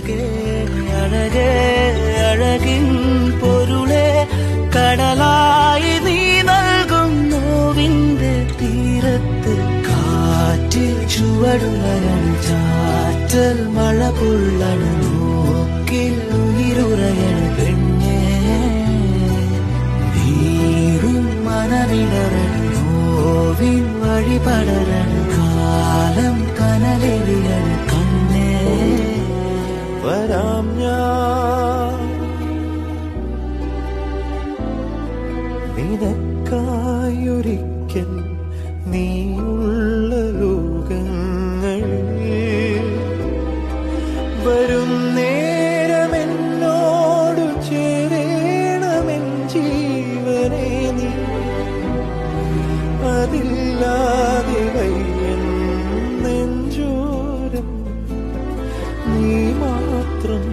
അഴകേ അഴകേ അഴകിൻ പൊരുളെ കടലായി നീ നൽകും നോവിന്റെ തീരത്ത് കാറ്റിൽ ചുവടുലയാണ് ചാറ്റൽ മഴ പൊള്ളണ് നോക്കിൽ ഉയിരുറയണ് പെണ്ണേ നീറും മനവിടറണ് നോവിൻ വഴിപടരണം കാലം കനലെറിയണ് കണ്ണേ വരാം ഞാൻ നിനക്കായൊരിക്കൽ നീയുള്ള ലോകങ്ങളിൽ വരും നേരമെന്നോടു ചേരേണമെൻ ജീവനെ നീ അതില്ലാതെ വയ്യൻ നെഞ്ചോരം നീ മാത്രം